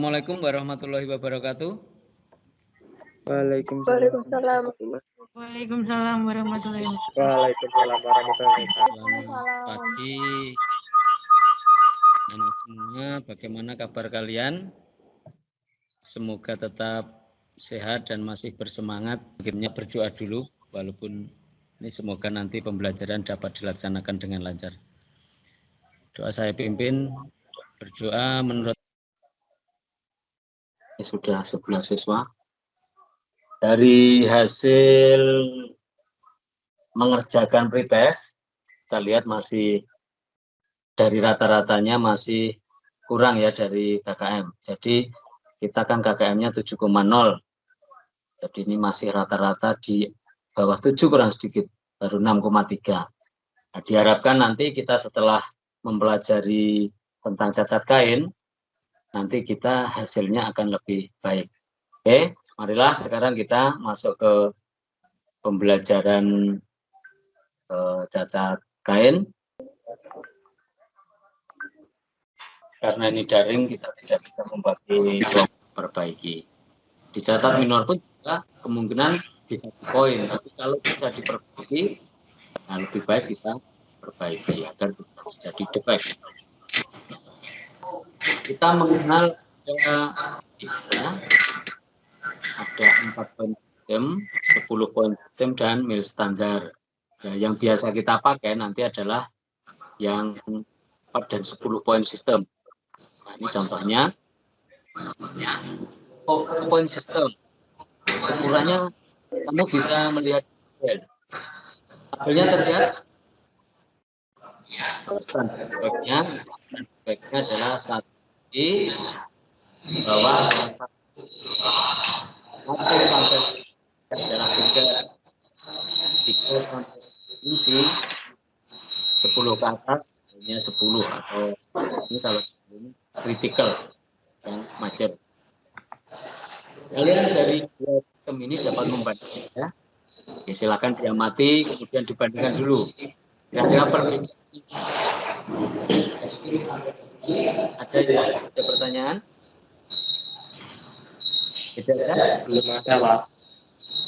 Assalamualaikum warahmatullahi wabarakatuh. Waalaikumsalam. Waalaikumsalam warahmatullahi wabarakatuh. Waalaikumsalam warahmatullahi wabarakatuh. Selamat pagi anak semua. Bagaimana kabar kalian? Semoga tetap sehat dan masih bersemangat. Akhirnya berdoa dulu, walaupun ini semoga nanti pembelajaran dapat dilaksanakan dengan lancar. Doa saya pimpin, berdoa menurut sudah 11 siswa. Dari hasil mengerjakan pretest, kita lihat masih dari rata-ratanya masih kurang ya dari KKM. Jadi kita kan KKM-nya 7,0. Jadi ini masih rata-rata di bawah 7 kurang sedikit, baru 6,3. Nah, diharapkan nanti kita setelah mempelajari tentang cacat kain, nanti kita hasilnya akan lebih baik. Oke, marilah sekarang kita masuk ke pembelajaran cacat kain. Karena ini daring, kita tidak bisa membagi perbaiki. Di cacat minor pun juga kemungkinan bisa poin, tapi kalau bisa diperbaiki, nah lebih baik kita perbaiki agar tidak terjadi defek. Kita mengenal ada 4 poin sistem, 10 poin sistem, dan mil standar. Ya, yang biasa kita pakai nanti adalah yang 4 dan 10 poin sistem. Nah, ini contohnya. Poin sistem. Ukurannya kamu bisa melihat tabel. Tabelnya terlihat. Standar defeknya adalah 1 di bawah 1 sampai adalah 3 sampai inci, 10 ke atas hanya 10, atau ini kalau ini kritikal yang masih. Kalian dari dua sistem ini dapat membandingkan ya. Ya, silakan diamati kemudian dibandingkan dulu. Kira-kira perbedaan. Ada pertanyaan? Tidak ada? Belum ada, Pak.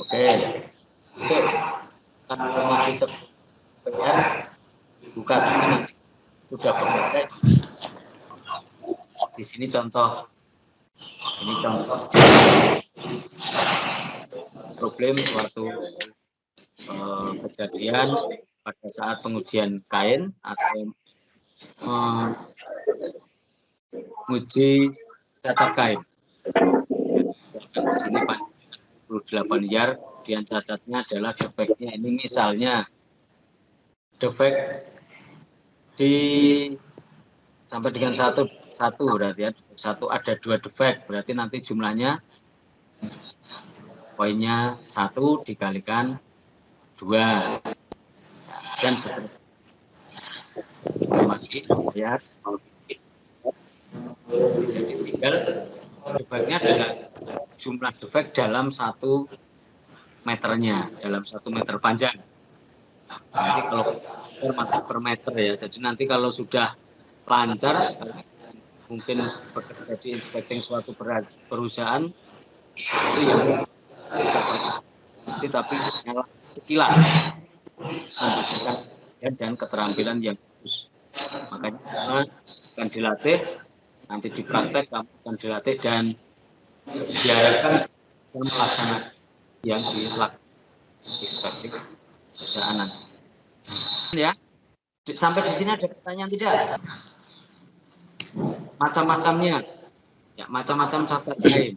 Oke. So, informasi sebenarnya bukan nanti sudah bekerja. Di sini contoh. Ini contoh problem suatu kejadian pada saat pengujian kain atau menguji cacat kain. Misalkan di sini 48 yard, kemudian cacatnya adalah defeknya. Ini misalnya defek di sampai dengan satu berarti ya. Satu ada 2 defek, berarti nanti jumlahnya poinnya 1 dikalikan 2 dan seterusnya. Ya. Jadi tinggal defeknya adalah jumlah defek dalam 1 meternya, dalam 1 meter panjang. Nanti kalau masih per meter ya, jadi nanti kalau sudah lancar, mungkin bekerja di inspekting suatu perusahaan, itu yang tapi hanyalah sekilas memberikan dan keterampilan yang bagus. Makanya akan dilatih, nanti dipraktek kamu akan dilatih dan diharapkan melaksanakan yang dilakukan inspekting perusahaan nanti. Ya, sampai di sini ada pertanyaan tidak? Macam-macamnya, ya macam-macam cacat kain.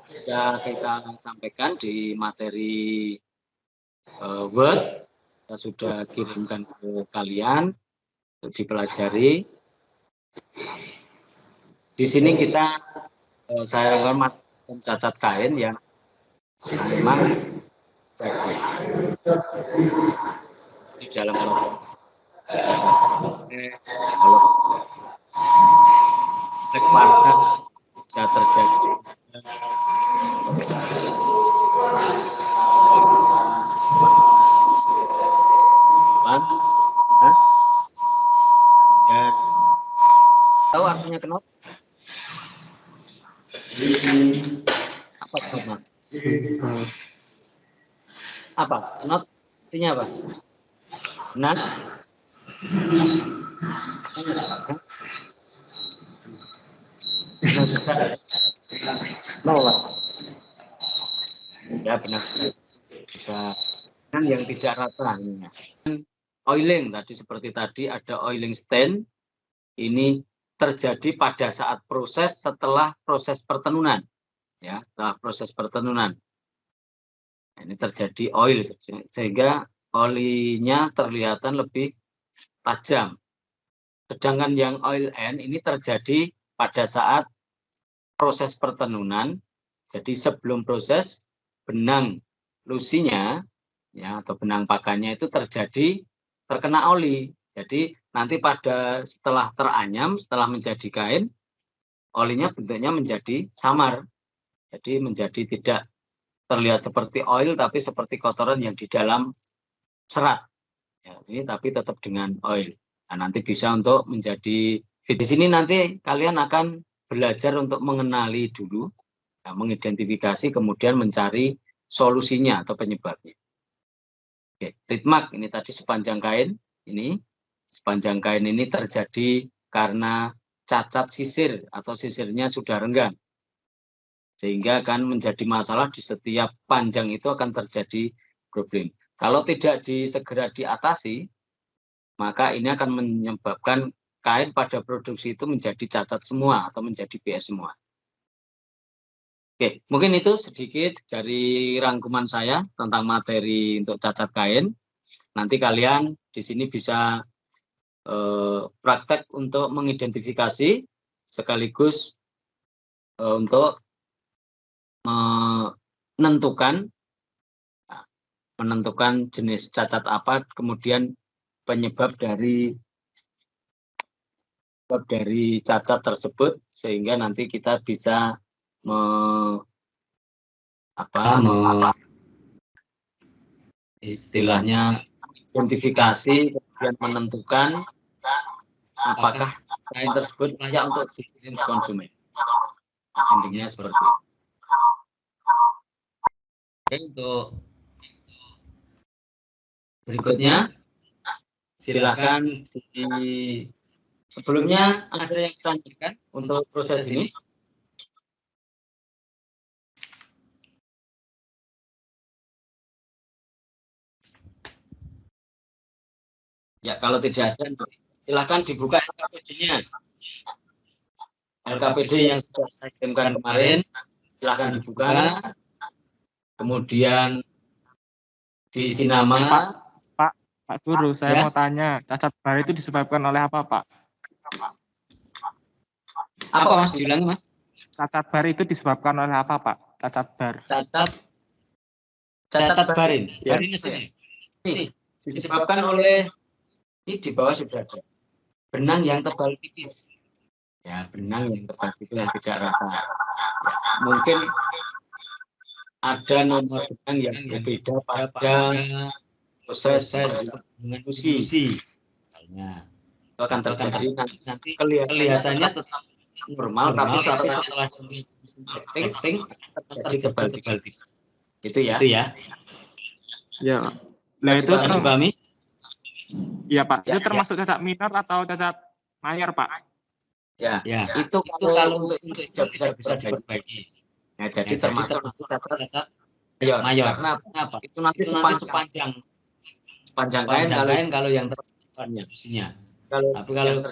Sudah kita sampaikan di materi Word, kita sudah kirimkan ke kalian untuk dipelajari. Di sini kita saya rangkum macam cacat kain yang memang jadi di dalam suatu kalau warna bisa terjadi ya, tahu artinya kenop? Apa not, Mas? Apa? Not artinya apa? Benar? Benar bisa. Nolak. Ya benar bisa. Kan yang tidak rata. Oiling seperti tadi ada oiling stain. Ini terjadi pada saat proses setelah proses pertenunan. Ya, setelah proses pertenunan. Ini terjadi oil sehingga olinya terlihatan lebih tajam. Sedangkan yang oil end ini terjadi pada saat proses pertenunan. Jadi sebelum proses benang lusinya ya atau benang pakannya itu terkena oli. Jadi nanti setelah teranyam, setelah menjadi kain, olinya bentuknya menjadi samar. Jadi menjadi tidak terlihat seperti oil tapi seperti kotoran yang di dalam serat. Ya, ini tapi tetap dengan oil. Nah, nanti bisa untuk menjadi di sini nanti kalian akan belajar untuk mengenali dulu, ya, mengidentifikasi kemudian mencari solusinya atau penyebabnya. Oke, rit mark ini tadi sepanjang kain ini. Sepanjang kain ini terjadi karena cacat sisir atau sisirnya sudah renggang. Sehingga akan menjadi masalah di setiap panjang itu akan terjadi problem. Kalau tidak segera diatasi, maka ini akan menyebabkan kain pada produksi itu menjadi cacat semua atau menjadi BS semua. Oke, mungkin itu sedikit dari rangkuman saya tentang materi untuk cacat kain. Nanti kalian di sini bisa praktek untuk mengidentifikasi sekaligus untuk menentukan jenis cacat apa, kemudian penyebab dari cacat tersebut, sehingga nanti kita bisa istilahnya identifikasi, kemudian menentukan apakah kain tersebut layak untuk dikirim ke konsumen. Intinya seperti itu. Oke, untuk berikutnya silakan sebelumnya ada yang ditanyakan untuk proses ini. Ya, kalau tidak ada, silakan dibuka LKPD-nya. LKPD yang sudah saya kirimkan kemarin, silakan dibuka. Kemudian diisi nama. Pak Guru, saya mau tanya, cacat bar itu disebabkan oleh apa, Pak? Apa, Mas? Diulangi, Mas. Cacat bar itu disebabkan oleh apa, Pak? Cacat bar. Cacat barin. Barin ini disebabkan oleh ini di bawah sudah ada benang yang tebal tipis. Ya, benang yang tebal tipis yang tidak rata. Ya, mungkin ada nomor benang yang berbeda pada proses dengan usi. Misalnya itu akan terjadi nanti kelihatannya tetap normal, tapi setelah testing terjadi tebal tipis. Itu ya. Ya. Nah, itu dipahami? Iya, Pak. Itu termasuk cacat minor atau cacat mayor, Pak? Ya. Itu kalau untuk bisa diperbaiki. Nah, jadi termasuk cacat mayor. Kenapa? Itu nanti sepanjang kain kalau yang terjadi usinya. Tapi kalau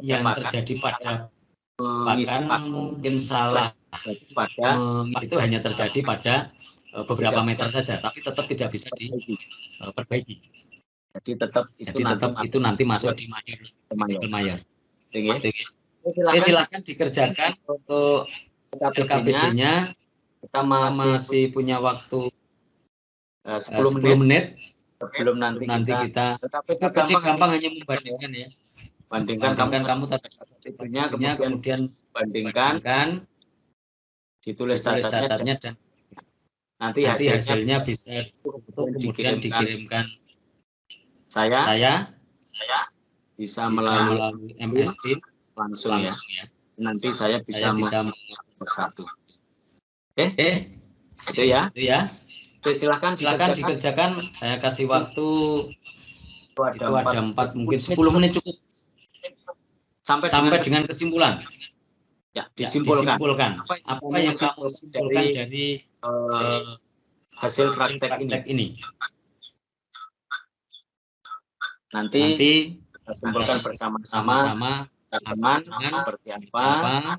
yang terjadi pada pakan mungkin salah pada itu hanya terjadi pada beberapa meter saja, tapi tetap tidak bisa diperbaiki. Jadi tetap itu nanti masuk di mayor. Silakan dikerjakan untuk LKPD-nya. Kita masih punya waktu 10 menit sebelum nanti kita LKPD gampang hanya membandingkan ya. Bandingkan kamu tadinya kemudian bandingkan ditulis cacatnya dan nanti hasilnya bisa kemudian dikirimkan saya bisa melalui MS Team langsung ya. Nanti saya bisa bersatu. Itu ya. Oke, Silakan dikerjakan. Saya kasih waktu itu ada 4 mungkin 10 menit cukup. Sampai dengan kesimpulan. Ya, disimpulkan. Apa yang kamu simpulkan dari hasil praktek ini. Nanti kita simpulkan bersama-sama teman seperti apa,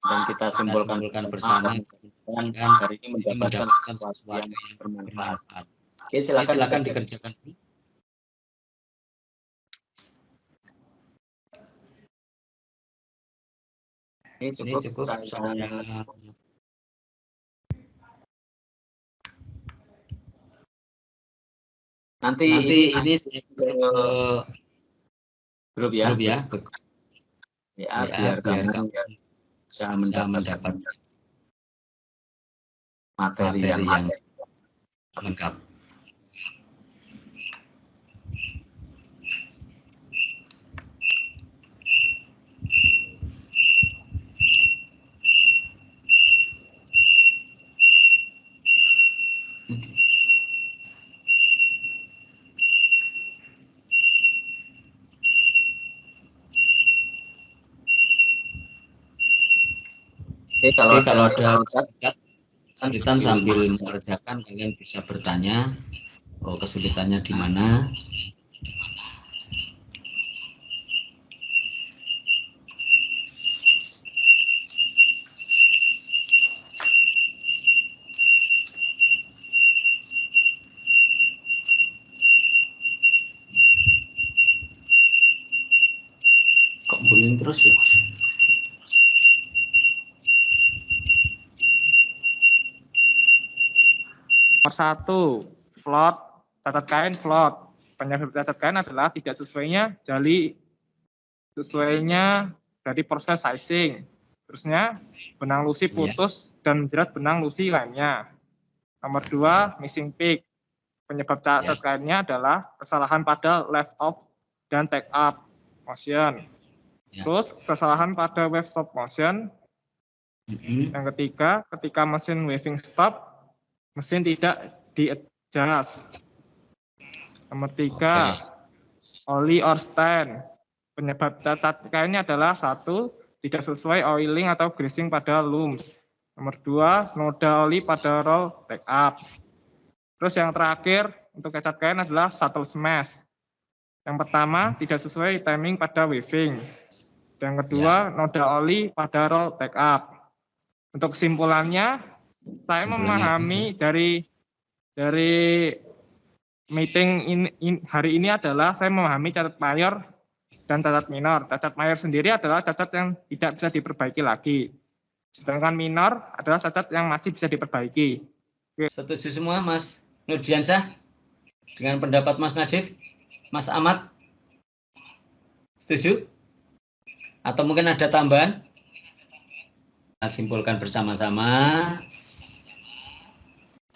dan kita simpulkan bersama dan hari ini mendapatkan sesuatu yang bermanfaat. Oke, silakan dikerjakan. Ini cukup. Nanti ini grup ya. Biar kamu bisa mendapat materi yang lengkap. Oke, kalau ada kesulitan sambil mengerjakan kalian bisa bertanya, kesulitannya di mana. Kok bunyi terus ya? Nomor 1, float, catat kain float. Penyebab catat kain adalah tidak sesuainya dari proses sizing. Terusnya, benang lusi putus dan menjerat benang lusi lainnya. Nomor 2, missing peak. Penyebab catat kainnya adalah kesalahan pada left off dan take up motion. Terus, kesalahan pada wave stop motion. Yang ketiga, ketika mesin waving stop, mesin tidak di-adjust. Nomor 3, oli or stand. Penyebab cacat kainnya adalah 1, tidak sesuai oiling atau greasing pada looms. Nomor 2, noda oli pada roll take up. Terus yang terakhir untuk cacat kain adalah shuttle smash. Yang pertama, tidak sesuai timing pada weaving. Yang kedua, noda oli pada roll take up. Untuk kesimpulannya, saya memahami dari meeting hari ini adalah saya memahami cacat mayor dan cacat minor. Cacat mayor sendiri adalah cacat yang tidak bisa diperbaiki lagi. Sedangkan minor adalah cacat yang masih bisa diperbaiki. Setuju semua Mas Nurdiansyah dengan pendapat Mas Nadif, Mas Ahmad? Setuju? Atau mungkin ada tambahan? Kita simpulkan bersama-sama.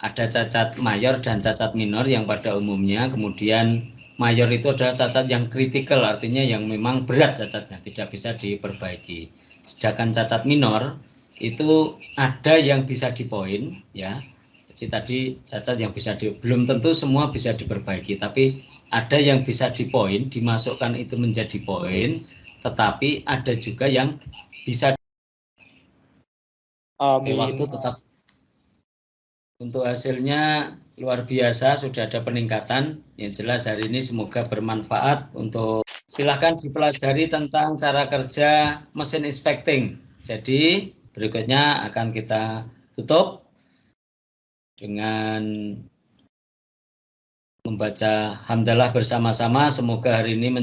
Ada cacat mayor dan cacat minor yang pada umumnya, kemudian mayor itu adalah cacat yang kritikal, artinya yang memang berat cacatnya, tidak bisa diperbaiki. Sedangkan cacat minor itu ada yang bisa dipoin, ya. Jadi tadi cacat yang bisa belum tentu semua bisa diperbaiki, tapi ada yang bisa dipoin, dimasukkan itu menjadi poin, tetapi ada juga yang bisa. Waktu tetap. Untuk hasilnya luar biasa, sudah ada peningkatan. Yang jelas hari ini semoga bermanfaat. Untuk silahkan dipelajari tentang cara kerja mesin inspecting. Jadi berikutnya akan kita tutup dengan membaca hamdalah bersama-sama. Semoga hari ini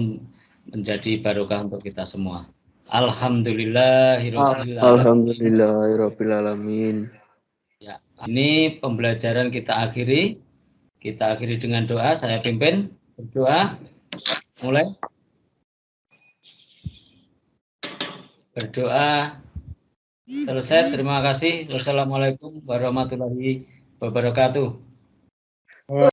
menjadi barokah untuk kita semua. Alhamdulillahirabbil alamin. Ya, ini pembelajaran kita akhiri. Kita akhiri dengan doa. Saya pimpin berdoa. Mulai. Berdoa. Selesai. Terima kasih. Wassalamualaikum warahmatullahi wabarakatuh.